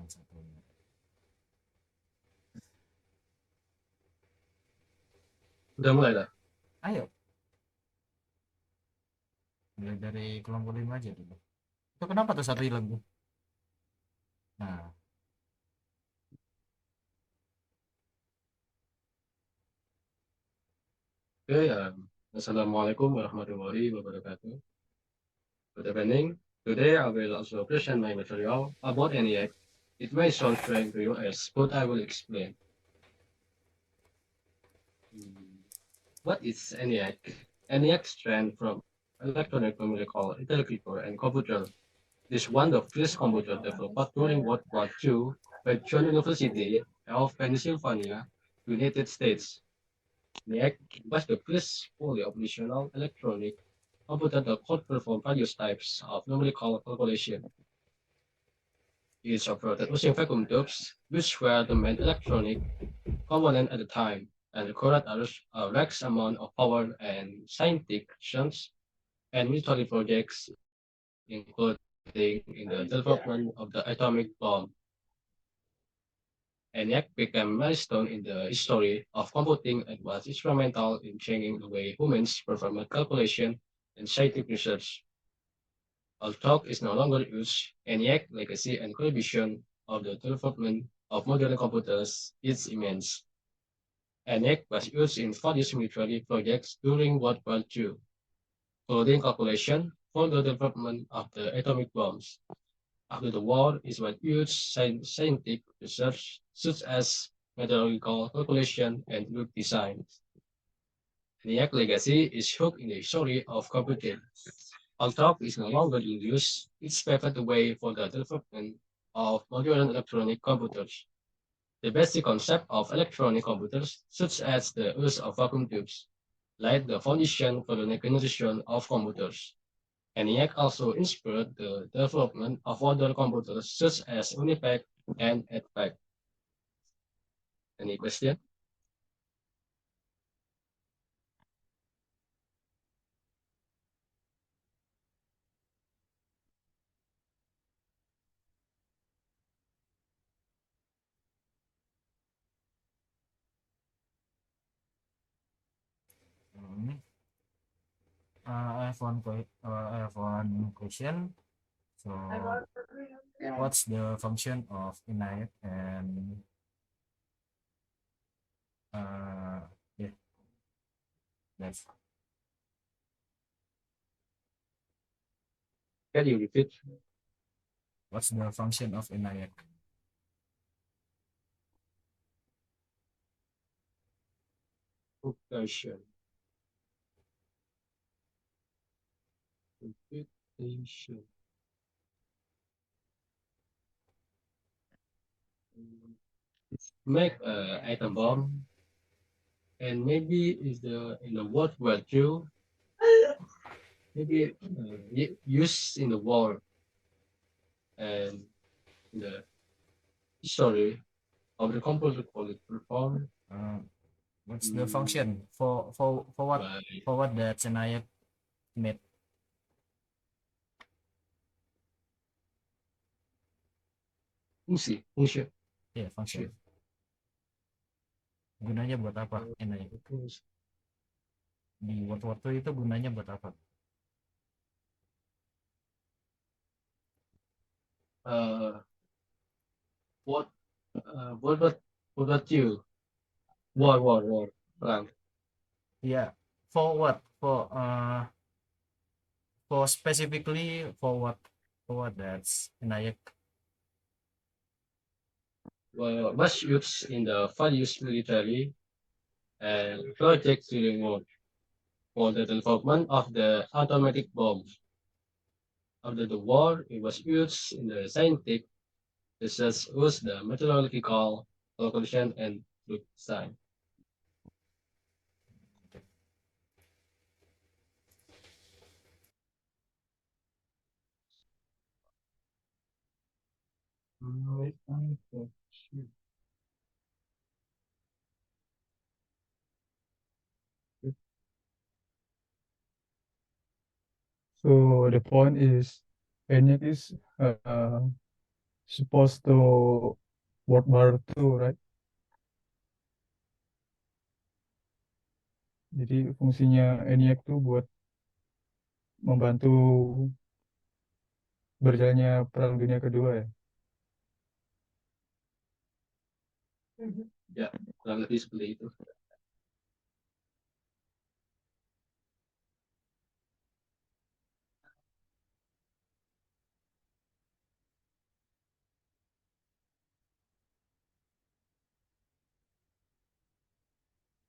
satunya. Udah mulai dah. Ayo, mulai dari kelompok 5 aja dulu. Itu kenapa tuh satu hilang tuh? Nah, Oke, ya. Assalamualaikum warahmatullahi wabarakatuh. Good evening. Today I will also present my material about ENIAC. It may sound strange to you as, but I will explain. Hmm, What is ENIAC? ENIAC stands from Electronic Numerical Interpreter and Computer. This one of the first computer developed during World War II by John University of Pennsylvania, United States. ENIAC was the first fully operational electronic computer that could perform various types of numerical calculation. It operated using vacuum tubes, which were the main electronic component at the time, and required a large amount of power and scientific missions and military projects, including in the development of the atomic bomb. ENIAC became a milestone in the history of computing and was instrumental in changing the way humans perform calculation and scientific research. Although is no longer used, ENIAC legacy and contribution of the development of modern computers is immense. ENIAC was used in various military projects during World War II, including calculation for the development of the atomic bombs. After the war, it was used scientific research such as metallurgical calculation and loop design. ENIAC legacy is hooked in the history of computing. Although is no longer in use, it paved the way for the development of modern electronic computers. The basic concept of electronic computers, such as the use of vacuum tubes, laid the foundation for the next generation of computers. ENIAC also inspired the development of other computers such as UNIPAC and EDPAC. Any question? hmm, I have one question. So, what's the function of ENIAC and uh, yeah, that's Can you repeat? what's the function of ENIAC? Question. Computation. Make an atom bomb, and maybe is the in the World War II, maybe used in the war and the history of the composer quality performed Uh, what's the mm, function for what by that ENIAC made? fungsi, Ya, fungsi. function. Gunanya buat apa ENIAC? Di waktu-waktu itu gunanya buat apa? Uh, what what about you? War, perang. Ya, for what? For specifically for what that's ENIAC. Well, was used in the various military and projects during war for the development of the automatic bombs. After the war, it was used in the scientific research was the metallurgical calculation and loop design. So the point is, ENIAC is supposed to World War II, right? Jadi fungsinya ENIAC tuh buat membantu berjalannya Perang Dunia Kedua ya. Ya, kurang lebih seperti itu.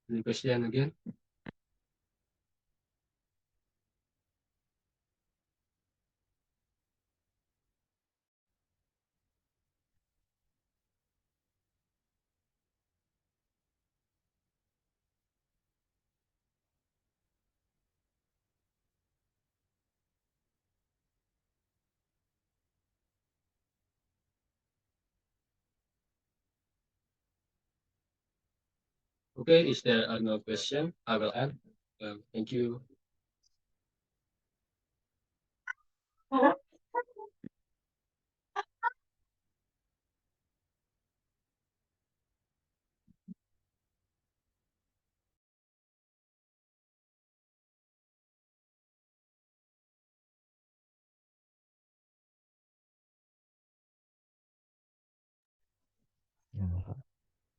Any question again? Okay, is there no question? I will end. Thank you. Yeah.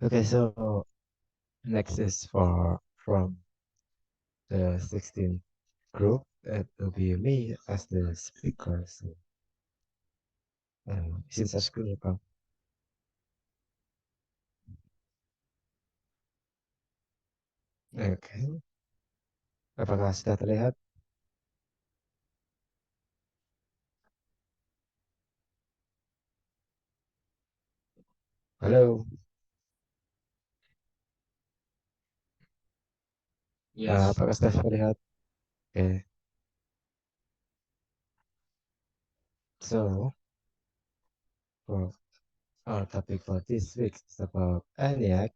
Okay, so next is for from the 16th group. It will be me as the speaker. So, since I school, Bang. Oke, apakah sudah terlihat? Halo, Yes. apakah sudah terlihat? Oke, so for our topic for this week is about ENIAC.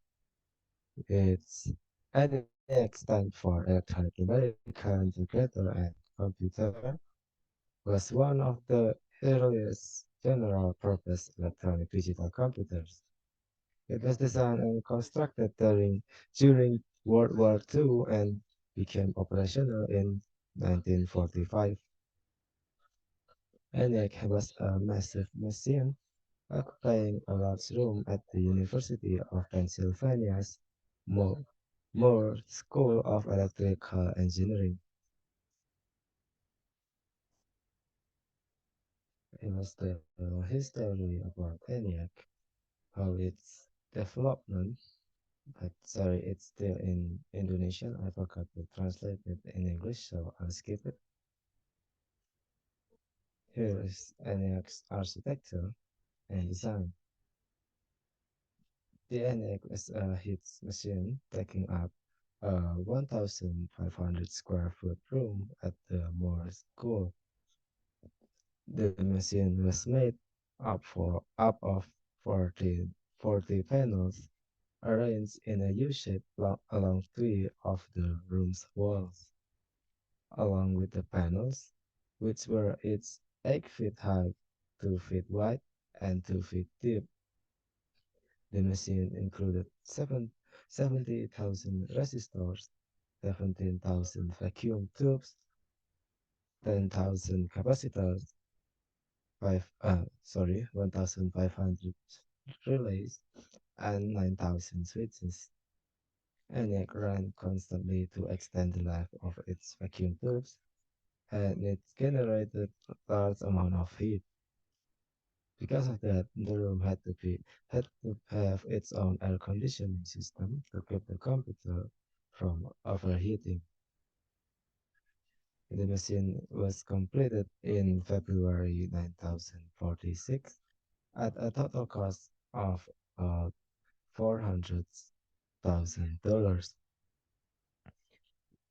It's ENIAC stands for Electronic Numerical Integrator and Computer. Was one of the earliest general-purpose electronic digital computers. It was designed and constructed during World War II and became operational in 1945. ENIAC was a massive machine occupying a large room at the University of Pennsylvania's Moore School of Electrical Engineering. It was the history about ENIAC, how its development, but sorry, it's still in Indonesian. I forgot to translate it in English, so I'll skip it. Here is ENIAC's architecture and design. The ENIAC is a heat machine taking up a 1,500 square foot room at the Moore School. The machine was made up of 40 panels arranged in a U-shape along three of the room's walls. Along with the panels, which were each 8 feet high, 2 feet wide, and 2 feet deep. The machine included 70,000 resistors, 17,000 vacuum tubes, 10,000 capacitors, 1,500 relays, and 9,000 switches. ENIAC ran constantly to extend the life of its vacuum tubes, and it generated a large amount of heat. Because of that, the room had to have its own air conditioning system to keep the computer from overheating. The machine was completed in February 1946 at a total cost of about $400,000.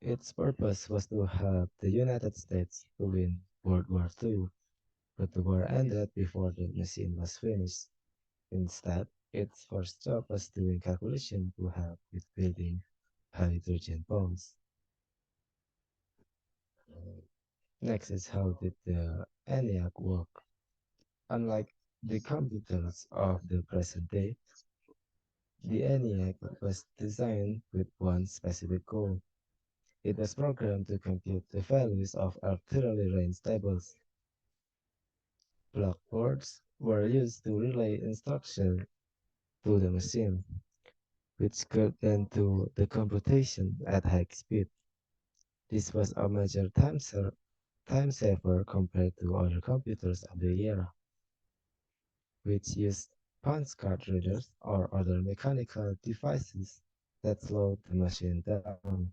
Its purpose was to help the United States to win World War II, but the war ended before the machine was finished. Instead, its first job was doing calculation to help with building hydrogen bombs. Next is how did the ENIAC work? Unlike the computers of the present day, the ENIAC was designed with one specific goal. It was programmed to compute the values of arbitrary range tables. Blockboards were used to relay instructions to the machine, which could then do the computation at high speed. This was a major time saver compared to other computers of the era, which used punch card readers or other mechanical devices that slowed the machine down.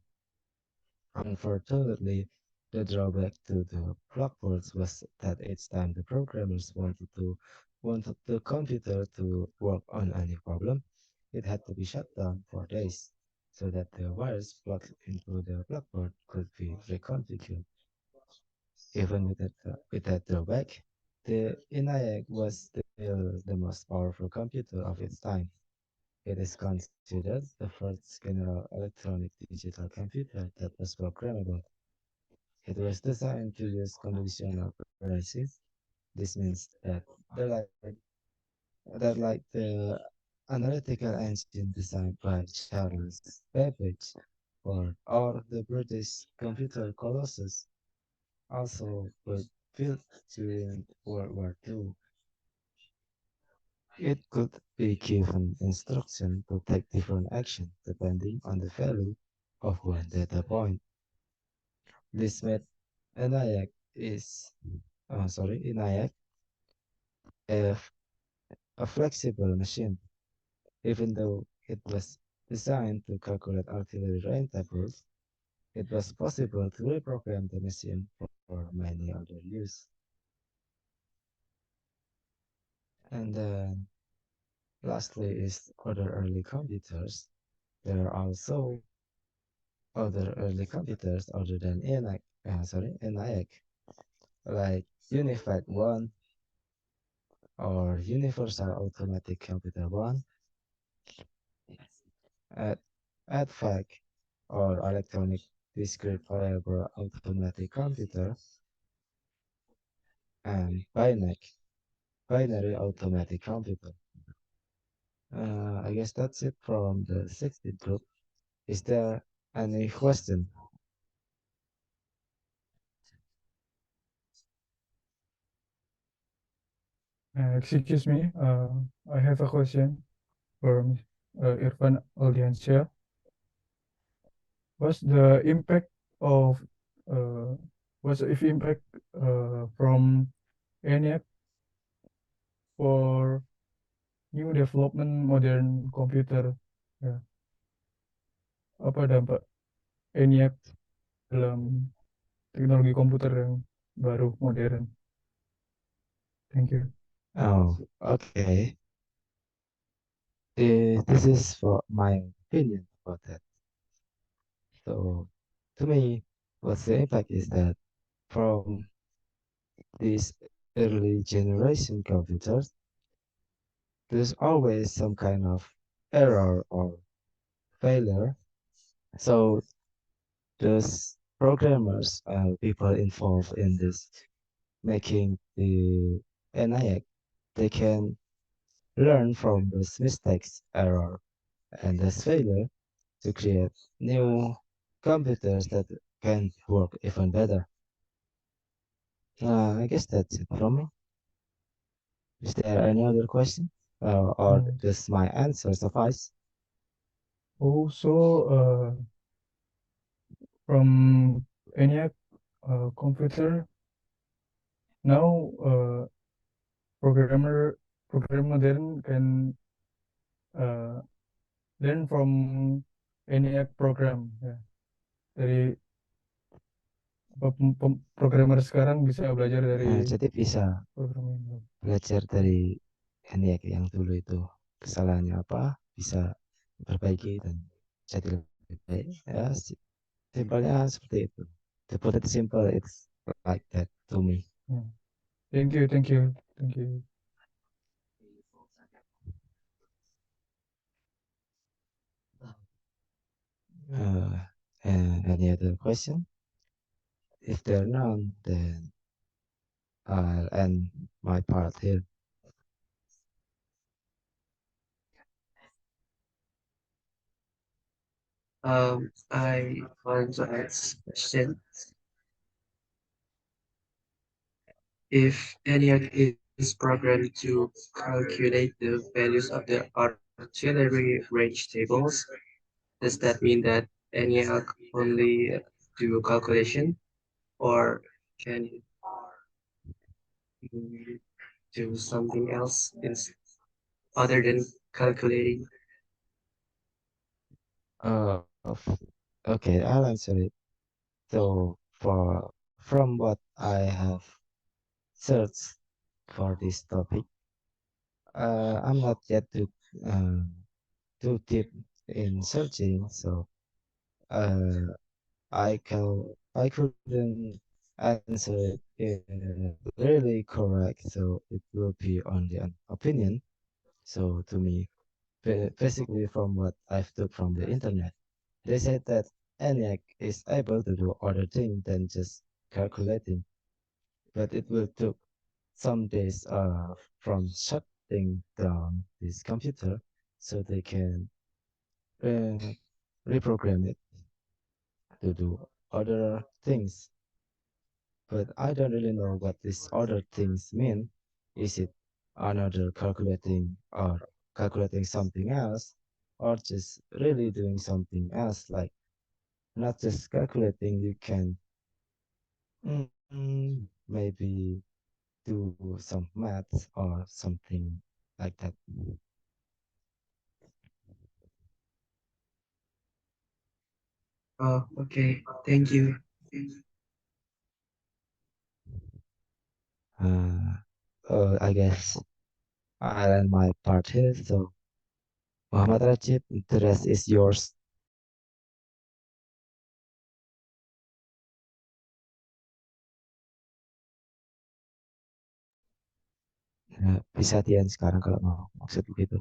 Unfortunately, the drawback to the blackboards was that each time the programmers wanted the computer to work on any problem, it had to be shut down for days so that the wires plugged into the blackboard could be reconfigured. Even with that drawback, the ENIAC was still the most powerful computer of its time. It is considered the first general electronic digital computer that was programmable. It was designed to use conditional operations. This means that like the analytical engine designed by Charles Babbage or the British computer Colossus also were built during World War II. It could be given instruction to take different action depending on the value of one data point. This made ENIAC ENIAC a, a flexible machine, even though it was designed to calculate artillery range tables. It was possible to reprogram the machine for many other use. And then lastly is other early computers. There are also other early computers other than ENIAC, like Unified 1 or Universal Automatic Computer 1, at ADFAC or Electronic Discrete Variable Automatic Computer, and BINAC, Binary Automatic Computer. I guess that's it from the 16th group. Is there any question? Excuse me, I have a question from Irfan Audiensia. What's the impact of uh, what's the impact from ENIAC for new development modern computer? Ya, apa dampak ENIAC dalam teknologi komputer yang baru modern? Thank you. Oh, okay. This is for my opinion about that. So, to me, what's the impact is that from these early generation computers, there's always some kind of error or failure. So those programmers, people involved in this making the ENIAC, they can learn from those mistakes, error, and this failure to create new computers that can work even better. I guess that's it from me. Is there any other question? Or Hmm. does my answer suffice? Also, from ENIAC computer now, program modern can uh, learn from ENIAC program ya. Dari programmer sekarang bisa belajar dari Jadi bisa program ini. belajar dari ENIAC yang dulu itu kesalahannya apa, bisa perbaiki dan jadi lebih baik. Ya, simpelnya seperti itu. To put it simple, it's like that to me. Hmm. Thank you, thank you, thank you. Any other question? If there are none, then I'll end my part here. I want to ask a question. If ENIAC is programmed to calculate the values of the artillery range tables, does that mean that ENIAC only do calculation, or can it mm, do something else other than calculating? Uh, f- okay, I'll answer it. So, from what I have searched for this topic, I'm not yet uh, too deep in searching, so uh, I couldn't answer it really correct, so it will be only an opinion. So to me, basically from what I've took from the internet, they said that ENIAC is able to do other things than just calculating, but it will take some days from shutting down this computer so they can uh, reprogram it to do other things. But I don't really know what these other things mean. Is it another calculating something else, or just really doing something else, like not just calculating, you can maybe do some maths or something like that. Oh, okay. Thank you. Uh, I guess I'll end my part here. So, Muhammad Rajib, the rest is yours. Bisa Tian sekarang kalau mau maksud begitu.